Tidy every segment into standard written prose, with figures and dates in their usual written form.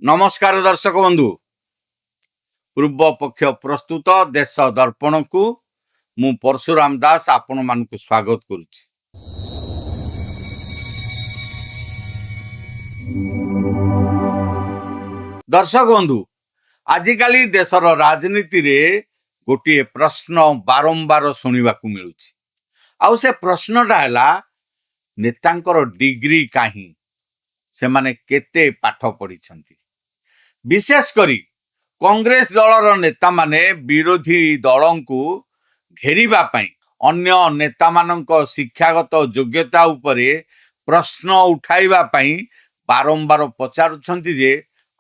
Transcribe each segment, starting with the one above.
नमस्कार दर्शक बंधु पूर्व पक्ष प्रस्तुत देश दर्पण को मु परशुराम दास आपण मानक स्वागत करुच्ची। दर्शक बंधु आजिकाली देशर राजनीति रे गोटे प्रश्न बारंबार शुणा मिलूँ आउ से प्रश्नटा है नेतांकर डिग्री कहीं से माने केते पाठ पढ़ी विशेषकर कांग्रेस दलर नेता माने विरोधी दलों को घेरिबा पई अन्य नेता मानक शिक्षागत योग्यता उपरे प्रश्न उठाइबा पई बारंबार पचारुछंती जे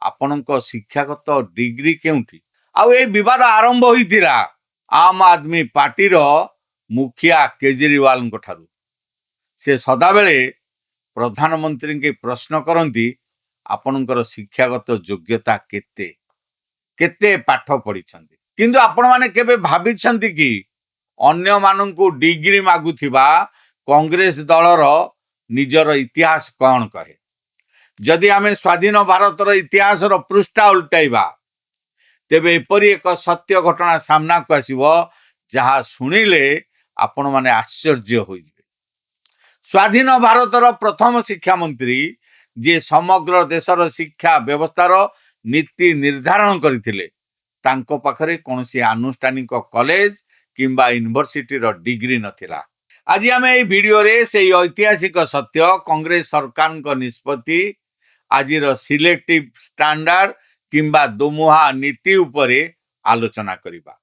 आपनक शिक्षागत डिग्री केउठी। आउ ए विवाद आरंभ होइतिरा आम आदमी पार्टी रो मुखिया केजरीवाल ठारू। से सदाबेले प्रधानमंत्री के प्रश्न करती आपणकर शिक्षागत योग्यता केते केते पाठ पढ़ी किंतु आपण माने केबे भाबिछंती कि अन्य माननकु डिग्री मागुथिबा कांग्रेस दलर निजर इतिहास कौन कहे। जदि आमे स्वाधीन भारतर इतिहास रो पृष्ठा उल्टाइबा तेबे एपरी एक सत्य घटना सामना को आसीबो जहा सुनिले आपण माने आश्चर्य होइबे। स्वाधीन भारतर प्रथम शिक्षा मंत्री जे समग्र देशर शिक्षा व्यवस्थार नीति निर्धारण करथिले तांको पाखरे कोनोसी आनुष्ठानिक कॉलेज किंबा यूनिवर्सिटी रो डिग्री नथिला। आज आमे ए वीडियो रे सेही ऐतिहासिक सत्य कांग्रेस सरकार को निष्पत्ति आजिर सिलेक्टिव स्टैंडर्ड किंबा दोमुहा नीति उपरे आलोचना करिबा।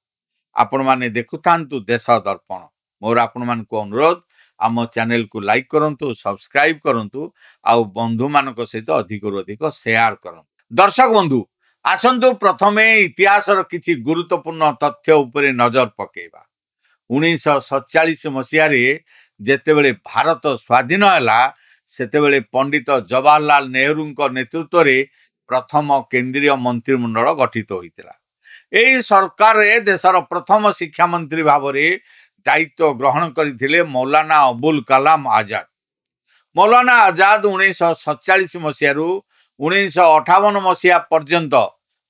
आपण माने देखुथांतु देश दर्पण। मोर आपण मान को अनुरोध आम चैनल को लाइक करंतु, सब्सक्राइब करंतु आउ बंधु मानक सहित अधिक अधिक शेयर करंतु। दर्शक बंधु आसंतु प्रथमे इतिहासर किछि गुरुत्वपूर्ण तथ्य उपरे नजर पकेइबा। 1947 मसीह रे जेतेबेले भारत स्वाधीन हला सेतेबेले पंडित जवाहरलाल नेहरू नेतृत्व रे प्रथम केंद्रीय मंत्रिमंडल गठित होइतिला। एही सरकार रे देशर प्रथम शिक्षा मंत्री भावरे दायित्व ग्रहण करथिले मौलाना अबुल कलाम आजाद। मौलाना आजाद 1947 मसीह 1958 मसीहा पर्यंत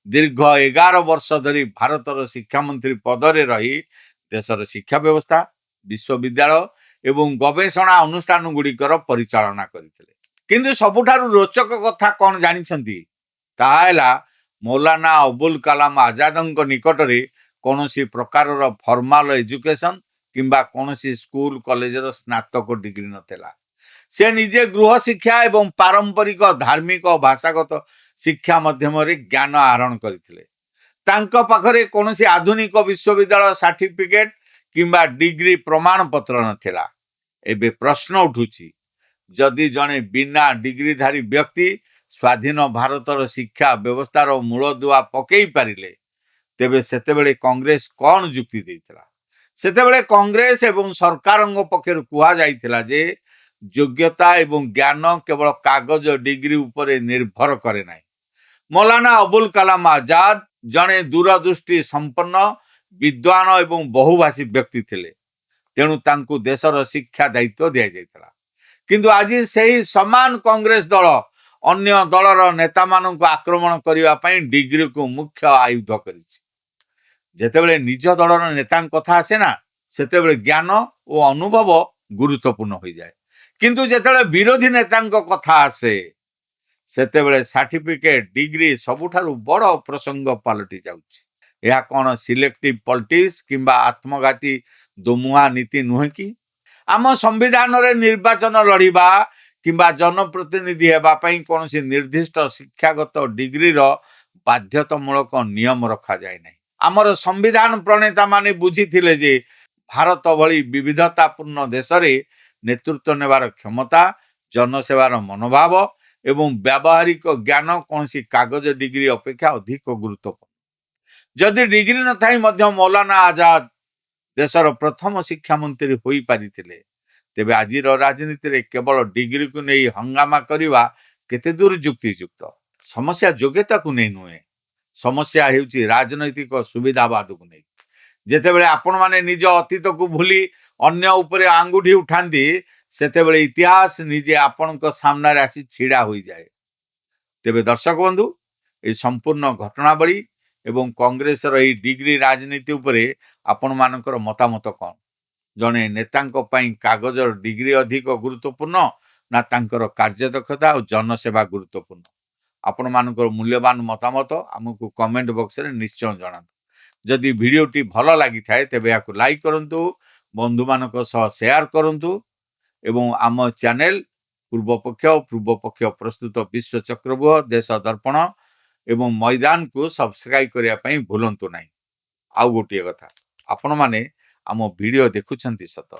दीर्घ 11 वर्ष धरी भारतर शिक्षा मंत्री पदरे रही देशर शिक्षा व्यवस्था, विश्वविद्यालय एवं गवेषणा अनुष्ठान गुड़िकर परिचालना करथिले। किंतु सबुठारु रोचक कथा कौन जानिछंती ताहाला मौलाना अबुल कलाम आजादଙ୍କ निकटरे कोनोसी प्रकारर फॉर्मल एजुकेशन किंबा कोनोसी स्कूल कॉलेजर स्नातक डिग्री नथिला। से निजे गृह शिक्षा एवं पारंपरिक धार्मिक और भाषागत शिक्षा माध्यम ज्ञान आहरण करथिले। तांको पाखरे कोनोसी आधुनिक विश्वविद्यालय सर्टिफिकेट किंबा डिग्री प्रमाण पत्र नथिला। एबे प्रश्न उठुची जदि जने बिना डिग्रीधारी व्यक्ति स्वाधीन भारतर शिक्षा व्यवस्थार मूलदुआ पकई पारिले तेबे सेतेबेले कांग्रेस कौन जुक्ति देइतिला। सेतेबेले कांग्रेस एवं सरकारंग पक्षर कुहा जाइतिला जे योग्यता एवं ज्ञान केवल कागज डिग्री उपरे निर्भर करे नाही। मौलाना अबुल कलाम आजाद जने दूरदृष्टि संपन्न विद्वान एवं बहुभाषी व्यक्ति थिले, तेणु तांकु देशर शिक्षा दायित्व दिया जाइतिला। किंतु आज सेही समान कांग्रेस दल अन्य दलर नेता माननकु आक्रमण करिवा पई डिग्री को मुख्य आयुध करिछि। जेतेबेले निज दलर नेतांक कथा आसे ना सेतेबेले ज्ञान और अनुभव गुरुत्वपूर्ण हो जाए, किंतु जेतेबेले विरोधी नेतांक कथा आसे सेतेबेले सर्टिफिकेट डिग्री सबुठारु बड़ प्रसंग पलटि जाउछि। या कोन सिलेक्टिव पॉलिटिक्स किंबा आत्मघाती दोमुहा नीति नुहे कि? आम संविधान रे निर्वाचन लड़िबा किंबा जनप्रतिनिधि हेबा पई कोनोसी निर्दिष्ट शिक्षागत डिग्री रो बाध्यतामूलक नियम रखा जाय नै। आमर संविधान प्रणेता माने बुझिथिले जे भारत भली विविधतापूर्ण देश रे नेतृत्व नेबार क्षमता, जनसेवार मनोभाव एवं व्यावहारिक ज्ञान कोनोसी कागज डिग्री अपेक्षा अधिक गुरुत्वपूर्ण। जदि डिग्री न थाई मध्य मौलाना आजाद देशर प्रथम शिक्षा मंत्री होई पारिथिले तेबे आजिर राजनीति रे केवल डिग्री को नहीं हंगामा करिवा केते दूर युक्तियुक्त। समस्या योग्यता को नहीं नुहे, समस्या हेउची राजनैतिक सुविधावाद को नहीं। जेतेबेले आपण माने निज अतीत को भूली अन्य उपरे आंगुठी उठांती सेतेबेले इतिहास निजे आपणक सामने आसी छिड़ा होई जाए। तेबे दर्शक बंधु এই সম্পূর্ণ ঘটনাবলী এবং কଂଗ୍ରେସର এই ডিগ্ରୀ ରାଜନୀତି ଉପରେ ଆପଣମାନଙ୍କର ମତାମତ କ'ଣ? ଜଣେ ନେତାଙ୍କ ପାଇଁ କାଗଜର ଡିଗ୍ରୀ ଅଧିକ ଗୁରୁତ୍ୱପୂର୍ଣ୍ଣ ନା ତାଙ୍କର କାର୍ଯ୍ୟଦକ୍ଷତା ଆଉ ଜନସେବା ଗୁରୁତ୍ୱପୂର୍ଣ୍ଣ? ଆପଣମାନଙ୍କର ମୂଲ୍ୟବାନ ମତାମତ ଆମକୁ କମେଣ୍ଟ ବକ୍ସରେ ନିଶ୍ଚୟ ଜଣାନ୍ତୁ। ଯଦି ଭିଡ଼ିଓଟି ଭଲ ଲାଗିଥାଏ ତେବେ ଏହାକୁ ଲାଇକ୍ କରନ୍ତୁ, ବନ୍ଧୁମାନଙ୍କ ସହ ସେୟାର କରନ୍ତୁ ଏବଂ ଆମ ଚ୍ୟାନେଲ ପୂର୍ବପକ୍ଷ ପ୍ରସ୍ତୁତ ବିଶ୍ୱ ଚକ୍ରବ୍ୟୁହ, ଦେଶ ଦର୍ପଣ ଏବଂ ମଇଦାନକୁ ସବସ୍କ୍ରାଇବ୍ କରିବା ପାଇଁ ଭୁଲନ୍ତୁ ନାହିଁ। ଆଉ ଗୋଟିଏ କଥା, ଆପଣମାନେ ଆମ ଭିଡ଼ିଓ ଦେଖୁଛନ୍ତି ସତ,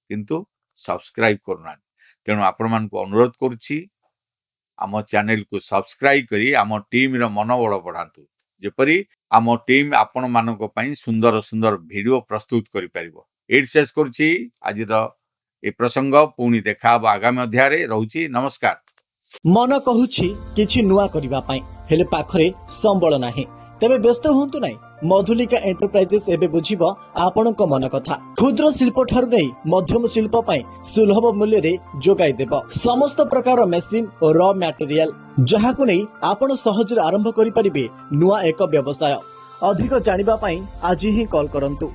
କିନ୍ତୁ ସବସ୍କ୍ରାଇବ୍ କରୁନାହାନ୍ତି। ତେଣୁ ଆପଣମାନଙ୍କୁ ଅନୁରୋଧ କରୁଛି ଆମ ଚ୍ୟାନେଲକୁ ସବସ୍କ୍ରାଇବ୍ କରି ଆମ ଟିମ୍ର ମନୋବଳ ବଢ଼ାନ୍ତୁ, ଯେପରି ଆମ ଟିମ୍ ଆପଣମାନଙ୍କ ପାଇଁ ସୁନ୍ଦର ସୁନ୍ଦର ଭିଡ଼ିଓ ପ୍ରସ୍ତୁତ କରିପାରିବ। ଏଇଠି ଶେଷ କରୁଛି ଆଜିର ଏ ପ୍ରସଙ୍ଗ। ପୁଣି ଦେଖା ହେବ ଆଗାମୀ ଅଧ୍ୟାୟରେ। ରହୁଛି, ନମସ୍କାର। मन कहुछि किछि नुआ करिबा पई हेले पाखरे संबळ नाही तेबे व्यस्त हुंतु नाही। मधुलिका एंटरप्राइजेस एबे बुझिबो आपणक मन कथा। क्षुद्र शिल्प ठारु नै मध्यम शिल्प पई सुलभ मूल्य रे जोगाई देबो समस्त प्रकार मेसिन और रॉ मटेरियल, जहाकु नै आपण सहज आरंभ करि परिबे नुआ एक व्यवसाय। अधिक जानिबा पई आज ही कॉल करंतु